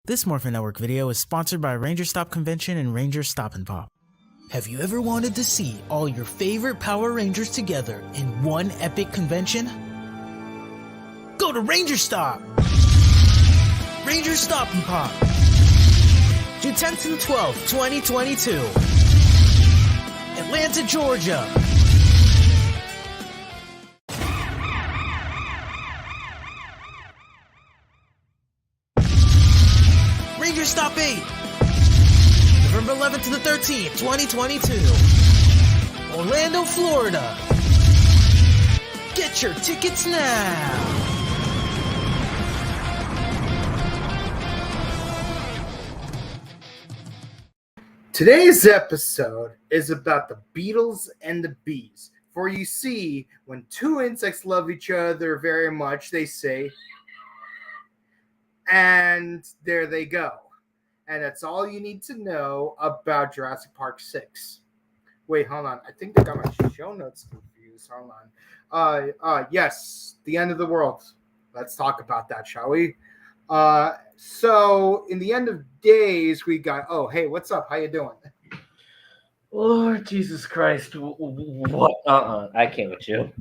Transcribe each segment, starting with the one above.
This Morphin Network video is sponsored by Ranger Stop Convention and Ranger Stop and Pop. Have you ever wanted to see all your favorite Power Rangers together in one epic convention? Go to Ranger Stop! Ranger Stop and Pop! June 10th through 12th, 2022. Atlanta, Georgia. Ranger Stop 8, November 11th to the 13th, 2022, Orlando, Florida. Get your tickets now. Today's episode is about the beetles and the bees. For you see, when two insects love each other very much, they say, and there they go. And that's all you need to know about Jurassic Park 6. Wait, hold on. I think I got my show notes confused. Hold on. Yes, the end of the world. Let's talk about that, shall we? So in the end of days, we got, oh, hey, what's up? How you doing? Lord Jesus Christ. What? I can't with you.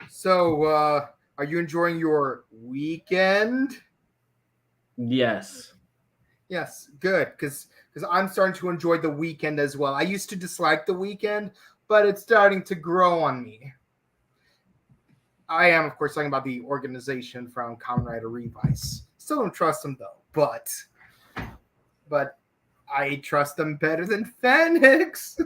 So, are you enjoying your weekend? Yes. Yes, good, because I'm starting to enjoy the weekend as well. I used to dislike the weekend, but it's starting to grow on me. I am, of course, talking about the organization from Kamen Rider Revice. Still don't trust them, though, but I trust them better than Phoenix.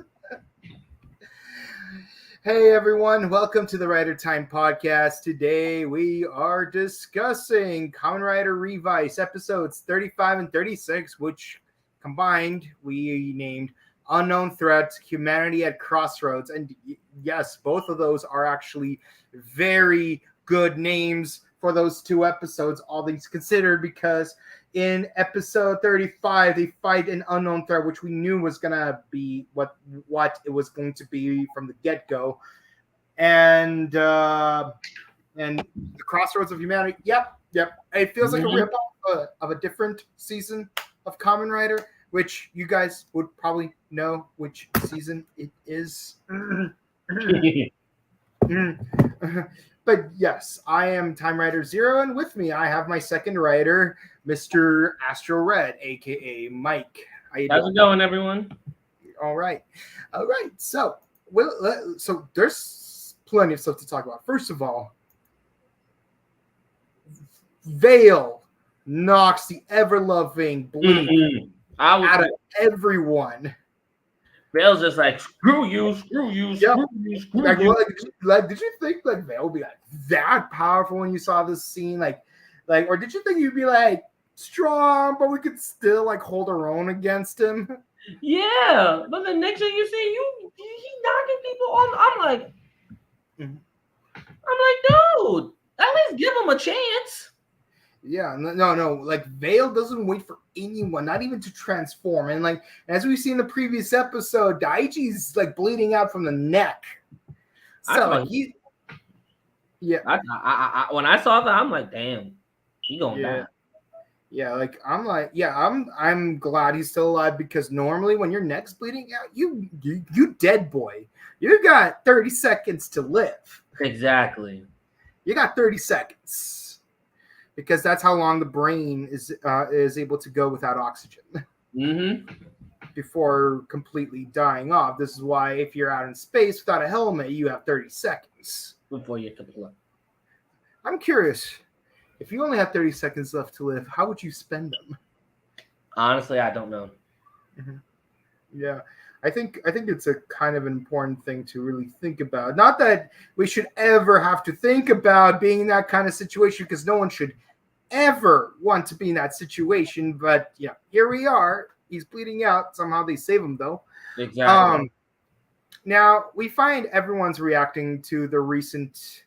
Hey everyone, welcome to the Rider Time Podcast. Today we are discussing Kamen Rider Revice episodes 35 and 36, which combined we named Unknown Threat, Humanity at Crossroads. And yes, both of those are actually very good names for those two episodes, all things considered, because in episode 35, they fight an unknown threat, which we knew was going to be what it was going to be from the get-go. And the Crossroads of Humanity, yep. It feels like a rip-off of a different season of Kamen Rider, which you guys would probably know which season it is. But yes, I am TimeRider Zero, and with me I have my second writer, Mr. Astro Red, aka Mike. How's it going, everyone? All right. So, so there's plenty of stuff to talk about. First of all, Vale knocks the ever-loving Bleak out of everyone. Vale's just like, screw you. Did you think like Vale would be like that powerful when you saw this scene? Like, or did you think you'd be like strong, but we could still like hold our own against him? Yeah, but the next thing you see, he knocking people on. I'm like, dude, at least give him a chance. Yeah, no. Like Vale doesn't wait for anyone, not even to transform. And like as we see in the previous episode, Daichi's like bleeding out from the neck. So like when I saw that, I'm like, damn, he gonna die. Yeah, like I'm glad he's still alive, because normally when your neck's bleeding out, you dead boy. You got 30 seconds to live. Exactly. You got 30 seconds. Because that's how long the brain is able to go without oxygen before completely dying off. This is why if you're out in space without a helmet, you have 30 seconds before you can play. I'm curious, if you only have 30 seconds left to live, how would you spend them? Honestly, I don't know. Yeah, I think it's a kind of an important thing to really think about. Not that we should ever have to think about being in that kind of situation, because no one should ever want to be in that situation. But yeah, here we are. He's bleeding out. Somehow they save him, though. Exactly. Now we find everyone's reacting to the recent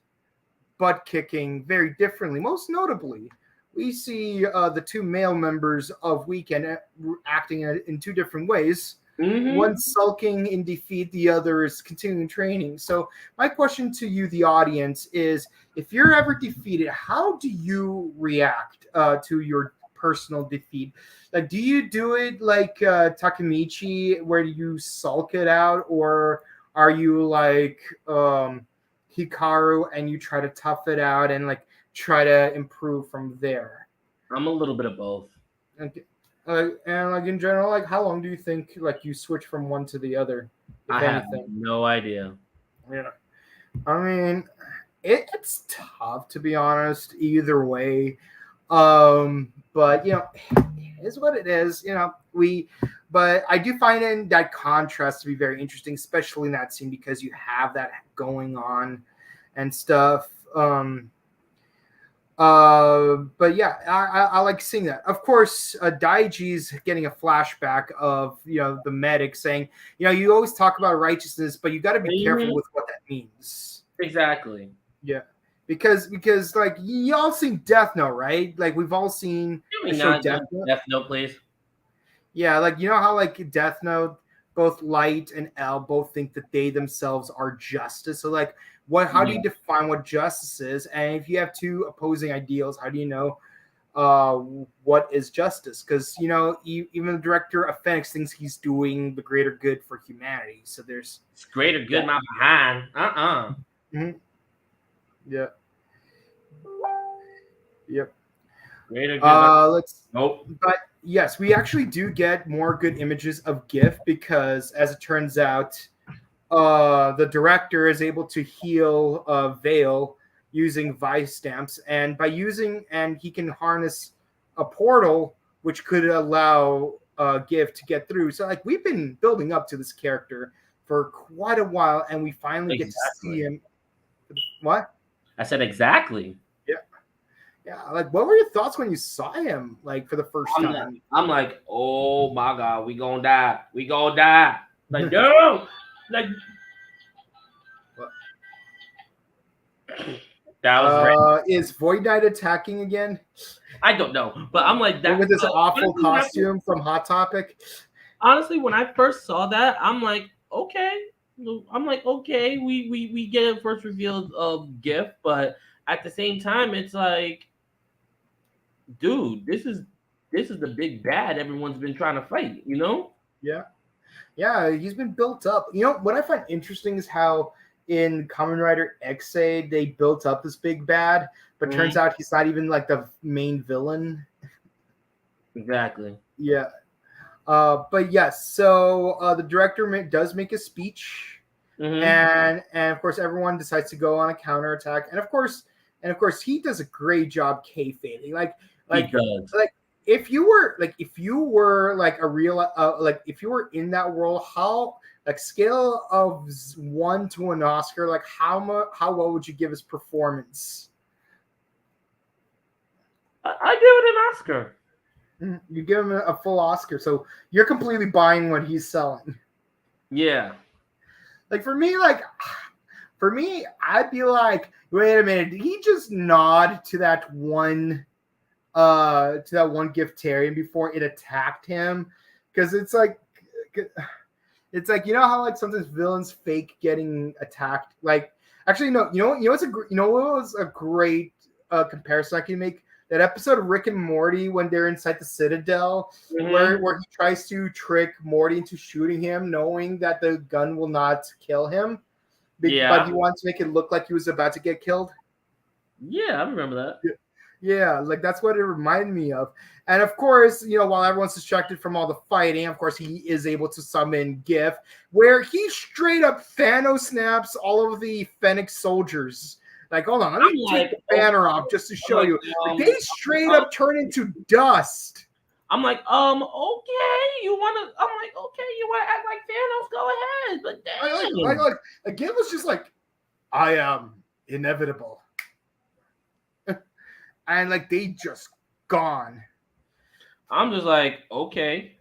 butt kicking very differently. Most notably, we see the two male members of Weekend acting in two different ways. One sulking in defeat, the other is continuing training. So my question to you, the audience, is if you're ever defeated, how do you react to your personal defeat. Like, do you do it like Takemichi, where you sulk it out, or are you like Hikaru and you try to tough it out and like try to improve from there? I'm a little bit of both. Okay. And like in general, like how long do you think like you switch from one to the other, if I have anything? no idea. Yeah, I mean, it's tough to be honest. Either way, but it is what it is. But I do find in that contrast to be very interesting, especially in that scene because you have that going on and stuff. But yeah, I like seeing that. Of course, Daiji's getting a flashback of the medic saying, you always talk about righteousness, but you got to be careful with what that means. Exactly. Yeah, because like y'all seen Death Note, right? Like we've all seen the show Death Note. Death Note, please. Yeah, like how like Death Note, both Light and L both think that they themselves are justice. So like, how do you define what justice is? And if you have two opposing ideals, how do you know what is justice? Because even the director of Phoenix thinks he's doing the greater good for humanity. So there's greater good, my behind. Mm-hmm. Yeah. Yep. Greater good. Nope. But yes, we actually do get more good images of GIF because, as it turns out, the director is able to heal Vale using Vice stamps, and he can harness a portal which could allow GIF to get through. So like we've been building up to this character for quite a while, and we finally get to see him. What? I said exactly. Yeah, like what were your thoughts when you saw him like for the first time? I'm like, oh my god, we gonna die. Like, no, like what? That was is Void Knight attacking again? I don't know, but I'm like that with this awful costume from Hot Topic. Honestly, when I first saw that, I'm like, okay. We get a first reveal of GIF, but at the same time, it's like, dude, this is the big bad everyone's been trying to fight, Yeah, he's been built up. What I find interesting is how in Kamen Rider XA they built up this big bad, but turns out he's not even like the main villain. Exactly. Yeah. But yes, so the director does make a speech, and of course everyone decides to go on a counterattack, and of course he does a great job kayfabing. Like if you were like a real if you were in that world, how like scale of 1 to an Oscar, like how well would you give his performance? I give it an Oscar. You give him a full Oscar, so you're completely buying what he's selling. Yeah. Like for me, I'd be like, wait a minute, did he just nod to that one Giftarian before it attacked him? Because it's like how like sometimes villains fake getting attacked. Like actually no, what was a great comparison I can make? That episode of Rick and Morty when they're inside the Citadel, where he tries to trick Morty into shooting him, knowing that the gun will not kill him, but he wants to make it look like he was about to get killed. Yeah, I remember that. Yeah, like that's what it reminded me of. And of course, while everyone's distracted from all the fighting, of course, he is able to summon GIF, where he straight up Thanos snaps all of the Phoenix soldiers. Like, hold on, let me take the banner off just to show you. Like, they straight up turn into dust. I'm like, okay, you want to act like Thanos? Go ahead, but damn. Again, was just like, I am inevitable. And like, they just gone. I'm just like, okay.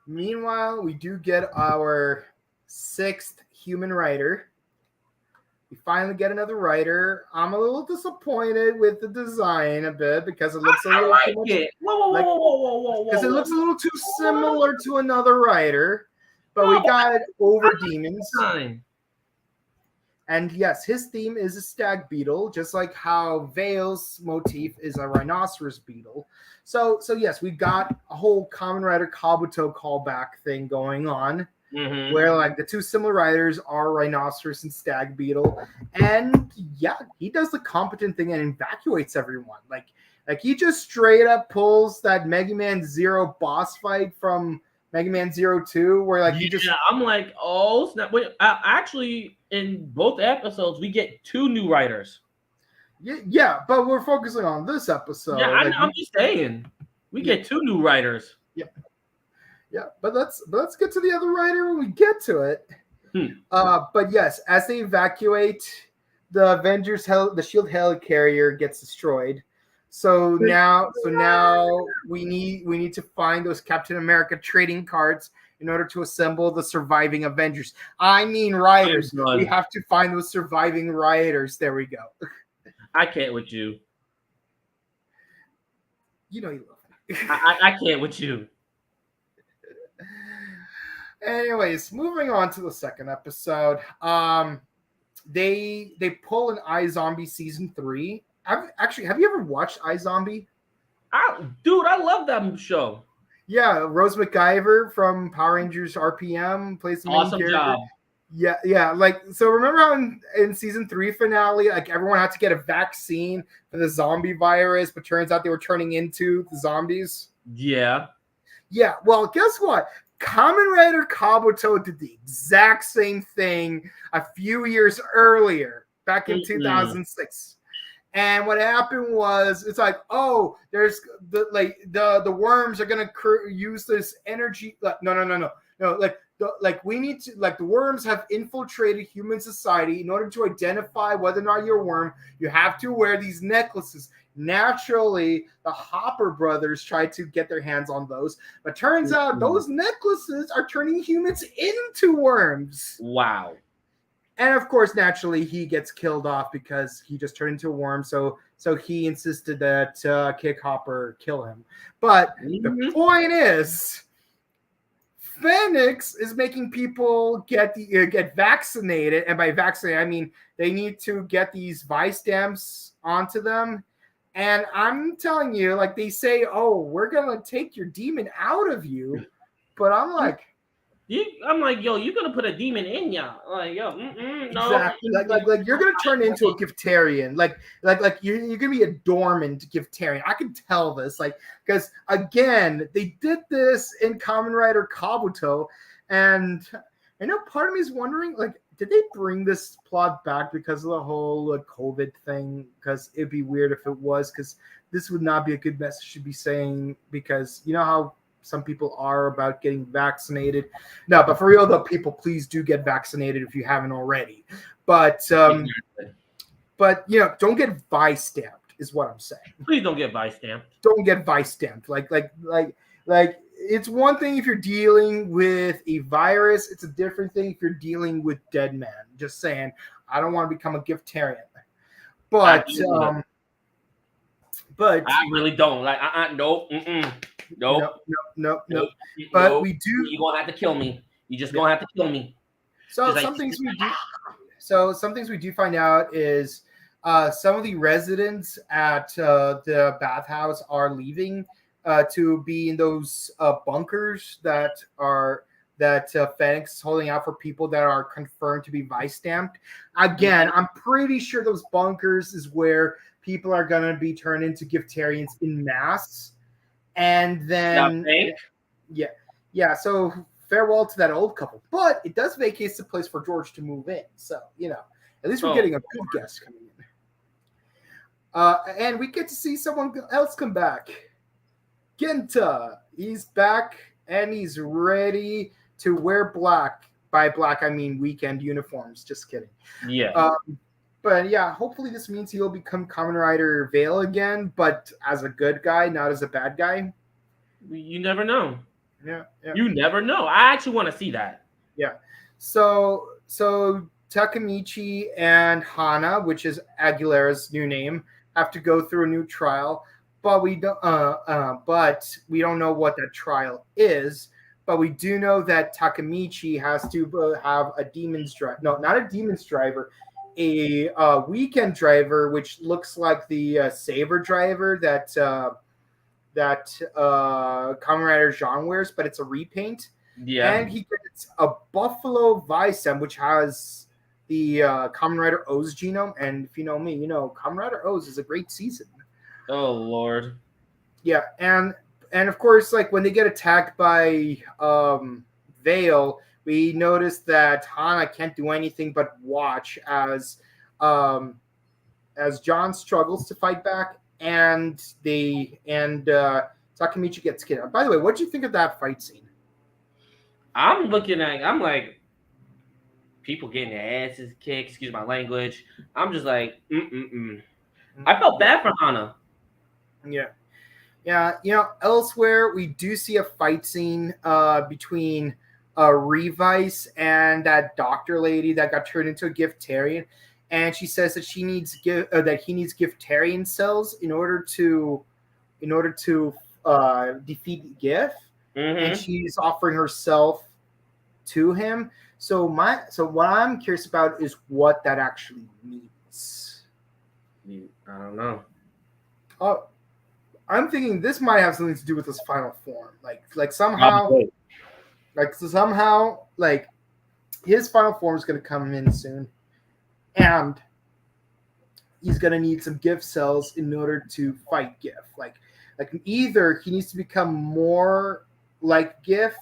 Meanwhile, we do get our 6th human writer. We finally get another writer. I'm a little disappointed with the design a bit because it looks a little too much. Whoa. Because it looks a little too similar to another writer. But we got Over Demons. And yes, his theme is a stag beetle, just like how Vale's motif is a rhinoceros beetle. So yes, we got a whole Kamen Rider Kabuto callback thing going on, where like the two similar riders are rhinoceros and stag beetle, and yeah, he does the competent thing and evacuates everyone. Like he just straight up pulls that Mega Man Zero boss fight from Mega Man Zero 2, where like I'm like, oh snap! Wait, actually, in both episodes, we get 2 new writers. Yeah, but we're focusing on this episode. Yeah, I'm just saying, we get 2 new writers. Yeah, but let's get to the other writer when we get to it. But yes, as they evacuate, the Avengers the Shield helicarrier gets destroyed. So now we need to find those Captain America trading cards in order to assemble the surviving Avengers. I mean riders. We have to find those surviving riders. There we go. I can't with you. You know you love me. I can't with you. Anyways, moving on to the second episode. They pull an iZombie season 3. Have you ever watched iZombie? Dude, I love that show. Yeah, Rose McIver from Power Rangers RPM plays the main awesome character. Job. Yeah. Like, so remember how in season 3 finale, like everyone had to get a vaccine for the zombie virus, but turns out they were turning into the zombies? Yeah. Yeah, well, guess what? Kamen Rider Kabuto did the exact same thing a few years earlier, back in 2006. And what happened was, it's like, oh, there's the worms are gonna use this energy. No. We need to, like, the worms have infiltrated human society. In order to identify whether or not you're a worm, you have to wear these necklaces. Naturally, the Hopper brothers tried to get their hands on those, but turns out those necklaces are turning humans into worms. Wow. And of course, naturally, he gets killed off because he just turned into a worm. So he insisted that Kick Hopper kill him. But the point is, Phoenix is making people get vaccinated, and by vaccinated I mean they need to get these Vice stamps onto them. And I'm telling you, like, they say, "Oh, we're gonna take your demon out of you," but I'm like, yo, you're gonna put a demon in ya? Like, yo, no. Exactly. Like you're gonna turn into a Giftarian. Like you're gonna be a dormant Giftarian. I can tell this, like, because again, they did this in Kamen Rider Kabuto, and I know part of me is wondering, like, did they bring this plot back because of the whole COVID thing? Because it'd be weird if it was, because this would not be a good message to be saying, because you know how some people are about getting vaccinated. No, but for real though, people, please do get vaccinated if you haven't already. But you know, don't get Vice stamped is what I'm saying. Please don't get Vice stamped. Don't get Vice stamped. Like it's one thing if you're dealing with a virus. It's a different thing if you're dealing with dead man. Just saying. I don't want to become a Giftarian. But I really don't. Like, nope. Nope. But we do. You're gonna have to kill me. You just gonna have to kill me. So some things we do. So some things we do find out is some of the residents at the bathhouse are leaving to be in those bunkers that Phoenix is holding out for people that are confirmed to be Vice stamped. Again, I'm pretty sure those bunkers is where people are gonna be turned into Giftarians in mass. And then, yeah. So farewell to that old couple, but it does vacate the place for George to move in. So you know, at least we're getting a good guest coming in. And we get to see someone else come back. Genta, he's back and he's ready to wear black. By black, I mean weekend uniforms. Just kidding. Yeah. But yeah, hopefully this means he'll become Kamen Rider Vale again, but as a good guy, not as a bad guy. You never know. Yeah. You never know. I actually want to see that. Yeah. So Takemichi and Hana, which is Aguilera's new name, have to go through a new trial, but we don't know what that trial is. But we do know that Takemichi has to have a demon's driver. No, not a demon's driver. a weekend driver, which looks like the Saber driver that Kamen Rider Jean wears, but it's a repaint. Yeah. And he gets a Buffalo Vice, which has the Kamen Rider O's genome. And if you know me, you know Kamen Rider O's is a great season. Oh Lord. Yeah, and of course, like when they get attacked by Vale, we notice that Hana can't do anything but watch as John struggles to fight back, and Takemichi gets killed. By the way, what do you think of that fight scene? I'm like, people getting their asses kicked. Excuse my language. I'm just like, I felt bad for Hana. Yeah. Elsewhere we do see a fight scene between Revice and that doctor lady that got turned into a Giftarian, and she says that he needs Giftarian cells in order to defeat Gift, and she's offering herself to him. So what I'm curious about is what that actually means. I don't know. Oh, I'm thinking this might have something to do with his final form. Like somehow his final form is going to come in soon, and he's going to need some gift cells in order to fight Gift. Like either he needs to become more like Gift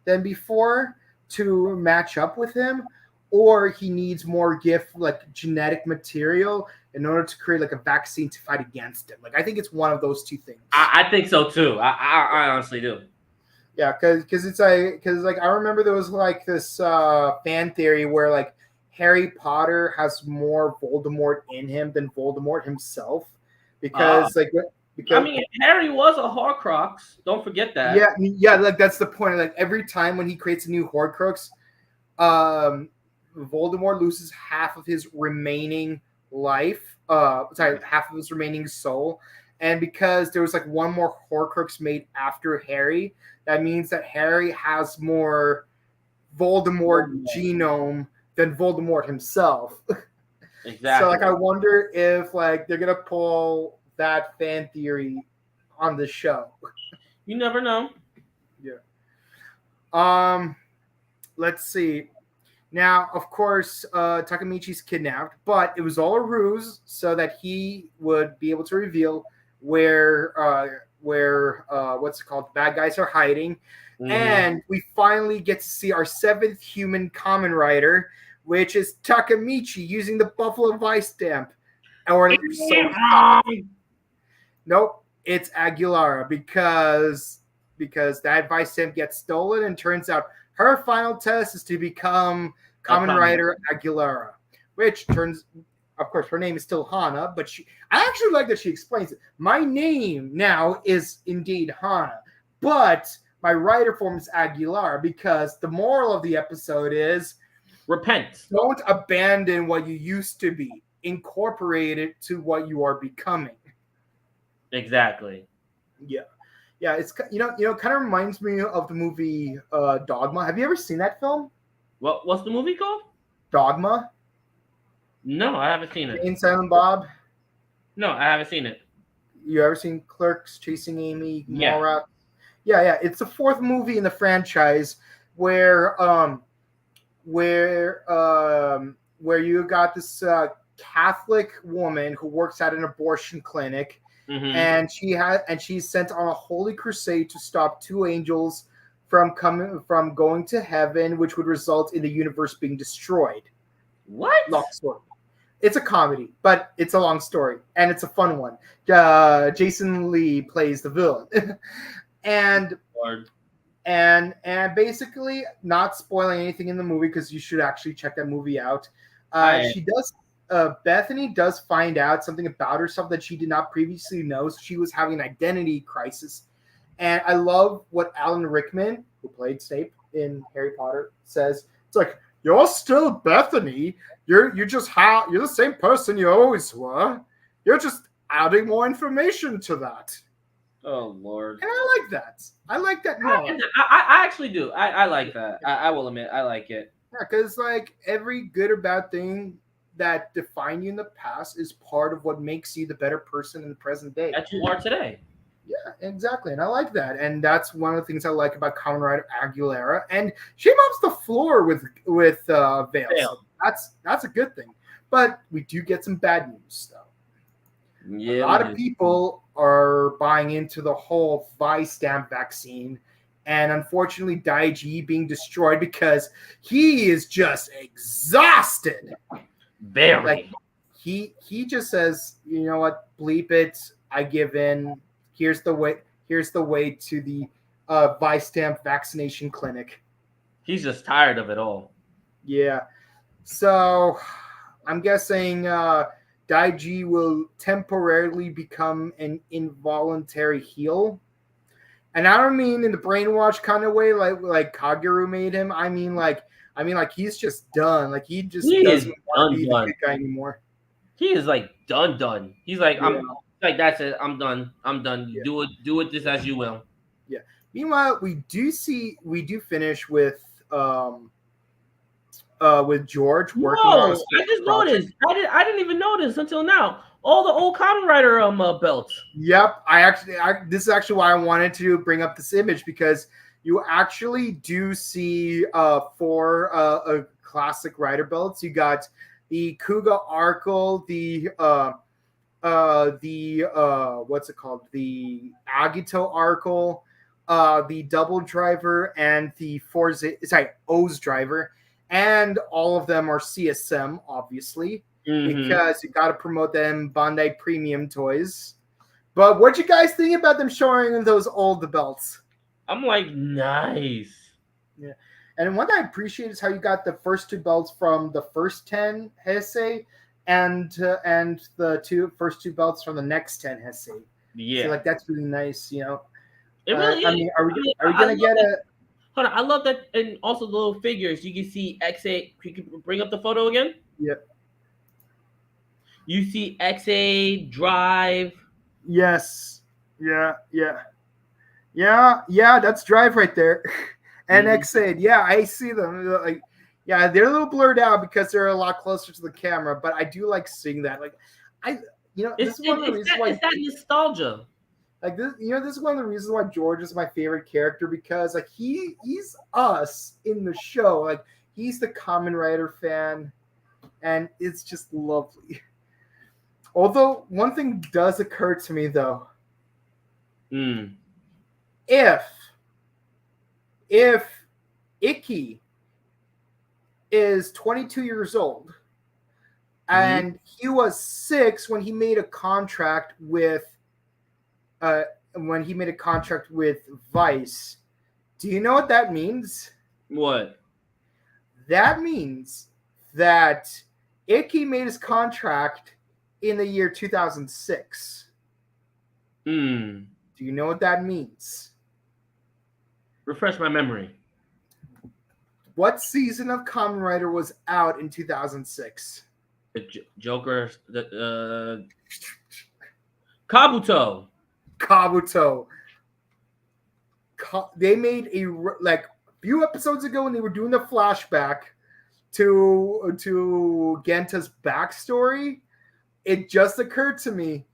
than before to match up with him, or he needs more Gift like genetic material in order to create like a vaccine to fight against him. Like I think it's one of those two things. I think so too. I honestly do. Yeah, because I remember there was like this fan theory where like Harry Potter has more Voldemort in him than Voldemort himself, because I mean, Harry was a Horcrux. Don't forget that. Yeah, like that's the point. Like every time when he creates a new Horcrux, Voldemort loses half of his remaining life. Half of his remaining soul. And because there was like one more Horcrux made after Harry, that means that Harry has more Voldemort genome than Voldemort himself. Exactly. So like I wonder if like they're gonna pull that fan theory on the show. You never know. Yeah. Let's see. Now, of course, Takemichi's kidnapped, but it was all a ruse so that he would be able to reveal where what's it called, the bad guys are hiding. And we finally get to see our 7th human Kamen Rider, which is Takemichi using the Buffalo Vice stamp. Nope, it's Aguilera, because that Vice stamp gets stolen, and turns out her final test is to become Kamen Rider Aguilera, which turns, of course, her name is still Hana, but I actually like that she explains it. My name now is indeed Hana, but my rider form is Aguilera, because the moral of the episode is repent. Don't abandon what you used to be. Incorporate it to what you are becoming. Exactly. Yeah. It's kind of reminds me of the movie Dogma. Have you ever seen that film? What's the movie called? Dogma. No, I haven't seen it. Jane, Silent Bob. No, I haven't seen it. You ever seen Clerks, Chasing Amy, Yeah. Yeah. It's the 4th movie in the franchise where you got this Catholic woman who works at an abortion clinic. And she's sent on a holy crusade to stop 2 angels from going to heaven, which would result in the universe being destroyed. What? Long story. It's a comedy, but it's a long story, and it's a fun one. Jason Lee plays the villain, and basically, not spoiling anything in the movie because you should actually check that movie out. She does. Bethany does find out something about herself that she did not previously know. So she was having an identity crisis. And I love what Alan Rickman, who played Snape in Harry Potter, says. It's like, you're still Bethany. You're the same person you always were. You're just adding more information to that. Oh, Lord. And I like that. I like that more. I actually do. I like that. I will admit, I like it. Yeah, because like every good or bad thing that defined you in the past is part of what makes you the better person in the present day. That you are today. Yeah, exactly. And I like that. And that's one of the things I like about Kamen Rider Aguilera. And she mops the floor with Veil. So that's a good thing. But we do get some bad news, though. Yeah, a lot of people are buying into the whole Vice stamp vaccine. And unfortunately, Daiji being destroyed because he is just exhausted. Very. Like, he just says, you know what, bleep it. I give in. Here's the way to the Vice stamp vaccination clinic. He's just tired of it all. Yeah. So I'm guessing Daiji will temporarily become an involuntary heel. And I don't mean in the brainwash kind of way like Kaguru made him. I mean like he's just done. Like he doesn't want to be the good guy anymore. He is like done. He's like, I'm like, that's it. I'm done. Yeah. Do it just as you will. Yeah. Meanwhile, we do finish with George working on. I just noticed. I didn't even notice until now. All the old Kamen Rider belts. Yep. This is actually why I wanted to bring up this image, because you actually do see four classic Rider belts. You got the Kuga Arkle, the what's it called? The Agito Arkle, the Double Driver, and the O's Driver. And all of them are CSM, obviously, because you got to promote them Bandai Premium toys. But what you guys think about them showing those old belts? I'm like, nice. Yeah. And one thing I appreciate is how you got the first two belts from the first 10 Heisei and the first two belts from the next 10 Heisei. Yeah. So, like, that's really nice, you know. It really I mean, are we going to get a... Hold on, I love that, and also the little figures. You can see XA. You can bring up the photo again. Yep. You see XA Drive. Yes. Yeah. That's Drive right there. And XA. Yeah, I see them. Like, yeah, they're a little blurred out because they're a lot closer to the camera. But I do like seeing that. Like, this is one of the reasons why. It's that nostalgia. Like this, this is one of the reasons why George is my favorite character, because like he's us in the show. Like he's the Kamen Rider fan, and it's just lovely. Although one thing does occur to me though. If Icky is 22 years old and he was 6 when he made a contract with Vice, do you know what that means? What? That means that Icky made his contract in the year 2006. Do you know what that means? Refresh my memory. What season of Kamen Rider was out in 2006? The Joker. The Kabuto. They made a few episodes ago when they were doing the flashback to Genta's backstory. It just occurred to me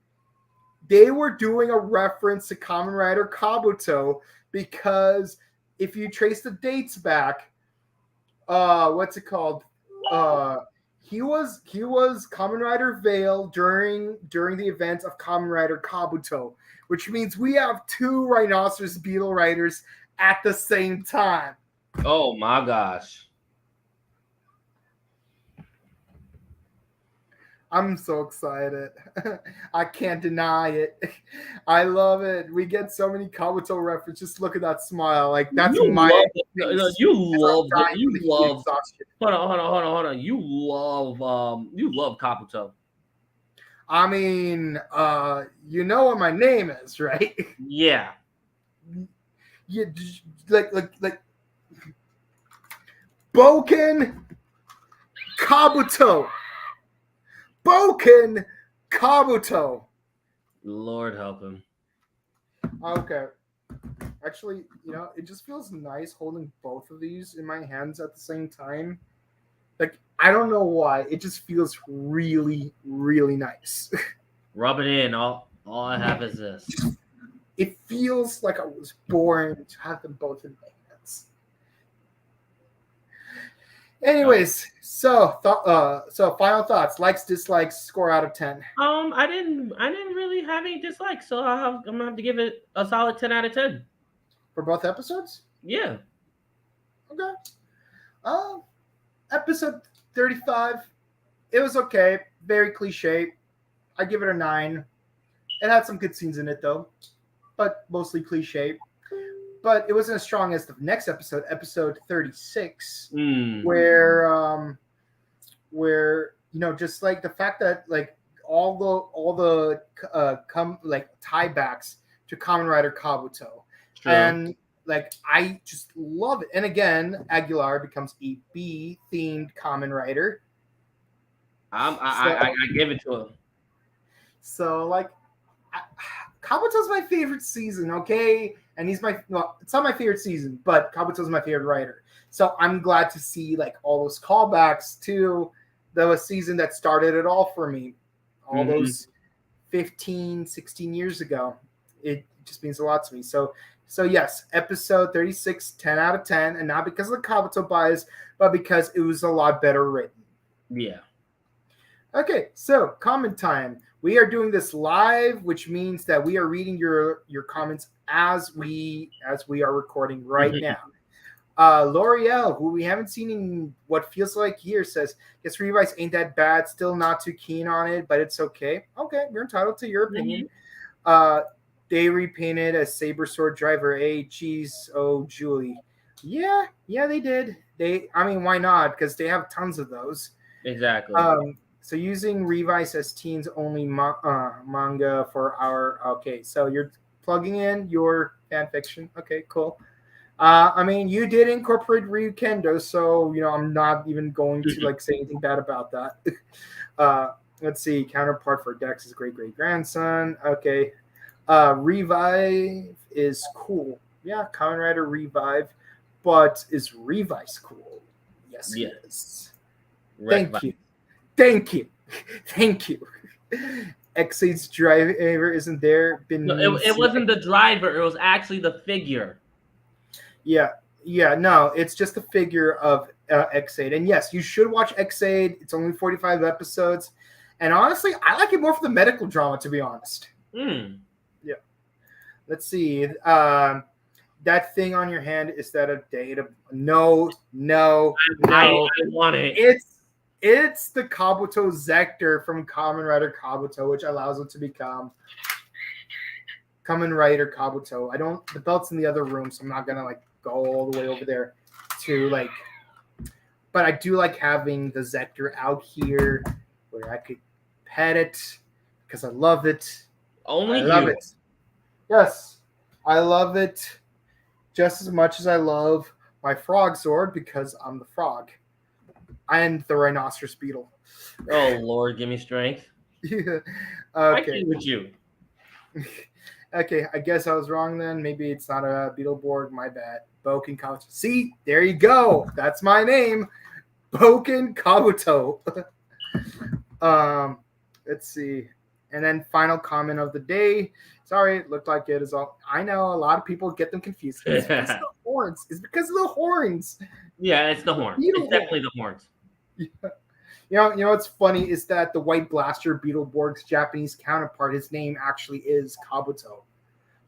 they were doing a reference to Kamen Rider Kabuto, because if you trace the dates back, what's it called? He was Kamen Rider Veil during the events of Kamen Rider Kabuto, which means we have 2 Rhinoceros Beetle Riders at the same time. Oh my gosh. I'm so excited. I can't deny it. I love it. We get so many Kabuto references. Just look at that smile. Like that's You my. love. Hold on. You love Kabuto. I mean, you know what my name is, right? Yeah. Yeah, like Boken Kabuto. Boken Kabuto. Lord help him. Okay. Actually, it just feels nice holding both of these in my hands at the same time. Like, I don't know why. It just feels really, really nice. Rub it in. All I have is this. It feels like I was born to have them both in my hands. Anyways, so final thoughts, likes, dislikes, score out of 10. I didn't really have any dislikes, so I'm gonna have to give it a solid 10 out of 10. For both episodes? Yeah. Okay. Episode 35, it was okay. Very cliche. I give it a 9. It had some good scenes in it though, but mostly cliche. But it wasn't as strong as the next episode, episode 36, where just like the fact that like all the tiebacks to Kamen Rider Kabuto, and like I just love it. And again, Aguilar becomes a B themed Kamen Rider. I give it to him. So like, Kabuto's my favorite season, okay? And it's not my favorite season, but Kabuto's my favorite writer. So I'm glad to see like all those callbacks to the season that started it all for me. All those 15, 16 years ago. It just means a lot to me. So yes, episode 36, 10 out of 10. And not because of the Kabuto bias, but because it was a lot better written. Yeah. Okay, so comment time. We are doing this live, which means that we are reading your comments as we are recording right now. L'Oreal, who we haven't seen in what feels like years, says, guess Revice ain't that bad. Still not too keen on it, but it's okay. Okay, you're entitled to your opinion. They repainted a Saber Sword driver. Geez, oh, Julie. Yeah, they did. Why not? Because they have tons of those. Exactly. So using Revice as teens only manga for our... Okay, so you're plugging in your fan fiction. Okay, cool. You did incorporate Ryukendo, so, I'm not even going to, say anything bad about that. Let's see. Counterpart for Dex's great-great-grandson. Okay. Revive is cool. Yeah, Kamen Rider Revive. But is Revice cool? Yes, it is. Thank you. X8's driver isn't there. It wasn't the driver. It was actually the figure. Yeah. No, it's just the figure of X8. And yes, you should watch X8. It's only 45 episodes. And honestly, I like it more for the medical drama, to be honest. Yeah. Let's see. That thing on your hand, is that a data? No. I want it. It's the Kabuto Zector from Kamen Rider Kabuto, which allows it to become Kamen Rider Kabuto. The belt's in the other room, so I'm not gonna go all the way over there to but I do like having the Zector out here where I could pet it because I love it. Love it. Yes, I love it just as much as I love my Frog Sword because I'm the frog. And the Rhinoceros Beetle. Oh, Lord, give me strength. Yeah. Okay. I agree with you. Okay, I guess I was wrong then. Maybe it's not a Beetleborg. My bad. Boken Kabuto. See, there you go. That's my name. Boken Kabuto. Let's see. And then final comment of the day. Sorry, it looked like it is all. I know a lot of people get them confused. It's because of the horns. It's because of the horns. Yeah, it's the horns. It's definitely the horns. Yeah. You know what's funny is that the White Blaster Beetleborg's Japanese counterpart, his name actually is Kabuto.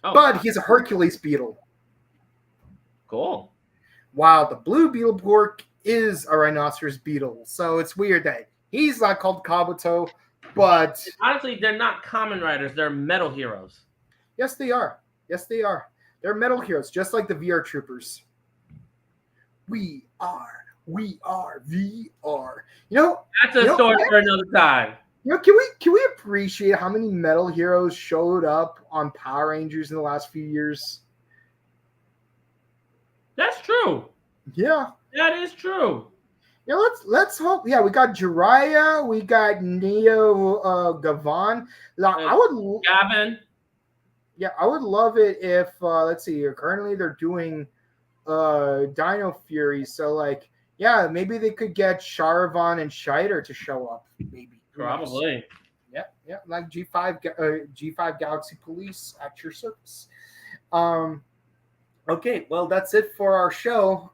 But he's a Hercules beetle. Cool. While the Blue Beetleborg is a Rhinoceros beetle. So it's weird that he's not called Kabuto, but... Honestly, they're not Kamen Riders. They're metal heroes. Yes, they are. They're metal heroes, just like the VR Troopers. We are VR. That's a story for another time. Can we appreciate how many metal heroes showed up on Power Rangers in the last few years? That's true. Yeah, that is true. Yeah, let's hope. Yeah, we got Jiraiya, we got Neo Gavan. Gavin. Yeah, I would love it if let's see. Currently, they're doing Dino Fury. So Yeah, maybe they could get Charavan and Scheider to show up. Maybe. Who knows? Probably. Yeah, like G5 Galaxy Police at your service. Okay, well, that's it for our show.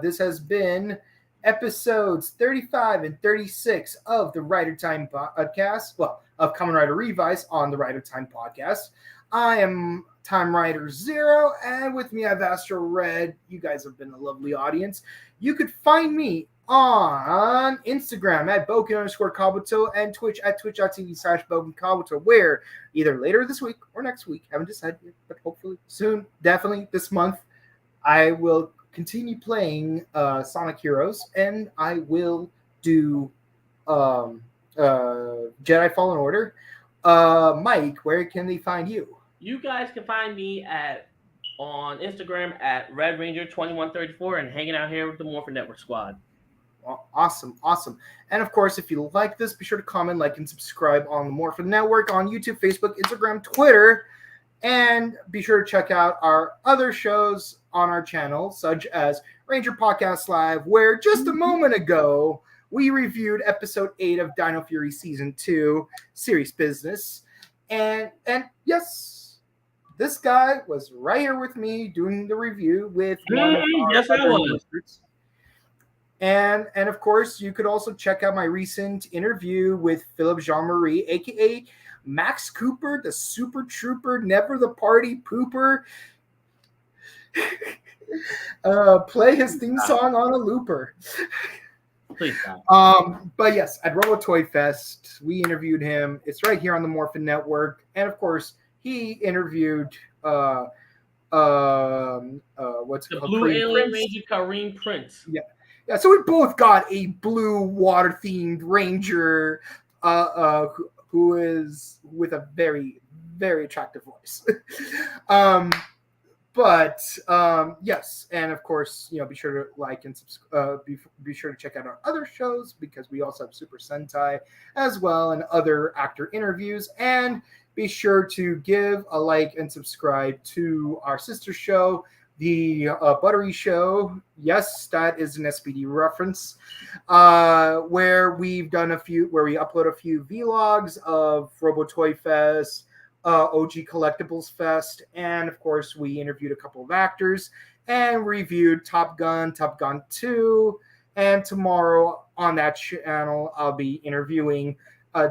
This has been episodes 35 and 36 of the Rider Time podcast. Well, of Kamen Rider Revice on the Rider Time podcast. I am TimeRider Zero, and with me I have Astro Red. You guys have been a lovely audience. You could find me on Instagram at Boken_Kabuto and Twitch at twitch.tv/BokenKabuto, where either later this week or next week, haven't decided yet, but hopefully soon, definitely this month, I will continue playing Sonic Heroes, and I will do Jedi Fallen Order. Mike, where can they find you? You guys can find me on Instagram at Red Ranger 2134 and hanging out here with the Morphin Network squad. Awesome. And of course, if you like this, be sure to comment, like, and subscribe on the Morphin Network on YouTube, Facebook, Instagram, Twitter, and be sure to check out our other shows on our channel, such as Ranger Podcast Live, where just a moment ago we reviewed episode 8 of Dino Fury Season 2, Serious Business. And yes, this guy was right here with me doing the review with one of our yes, I was. listeners. And of course, you could also check out my recent interview with Philip Jean-Marie, aka Max Cooper, the Super Trooper, never the party pooper. Play his theme song on a looper. Please stop. But yes, at Robo Toy Fest, we interviewed him. It's right here on the Morphin Network, and of course, he interviewed what's it called? Blue Alien Ranger Kareem Prince. Yeah, so we both got a blue water-themed ranger who is with a very, very attractive voice. But yes, and of course, be sure to like and subscribe. Be sure to check out our other shows, because we also have Super Sentai as well and other actor interviews. And be sure to give a like and subscribe to our sister show, the Buttery Show. Yes, that is an SPD reference, where we upload a few vlogs of Robo Toy Fest, OG Collectibles Fest, and of course we interviewed a couple of actors and reviewed Top Gun 2, and tomorrow on that channel I'll be interviewing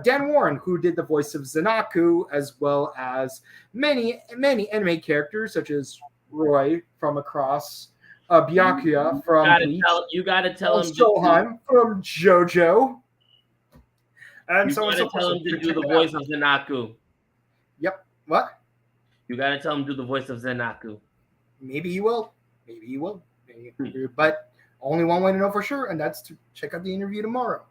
Dan Warren, who did the voice of Zanaku, as well as many anime characters such as Roy from Across, Byakuya from Bleach, you gotta tell him Sohan from JoJo, and you gotta tell him to do the voice of Zanaku. Yep. What? You gotta tell him to do the voice of Zanaku. Maybe he will. But only one way to know for sure, and that's to check out the interview tomorrow.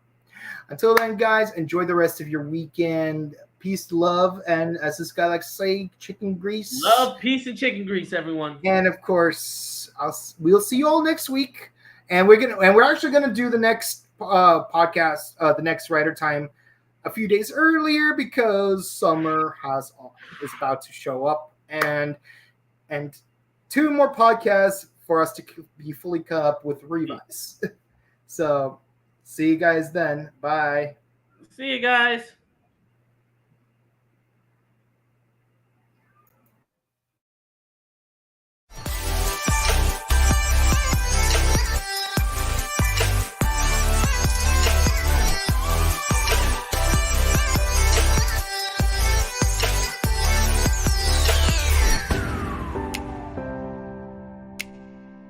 Until then, guys, enjoy the rest of your weekend. Peace, love, and as this guy likes to say, chicken grease. Love, peace, and chicken grease, everyone. And of course, we'll see you all next week. And we're actually gonna do the next podcast, the next Rider Time, a few days earlier, because summer is about to show up, and 2 more podcasts for us to be fully caught up with Revice. So, see you guys then. Bye. See you guys.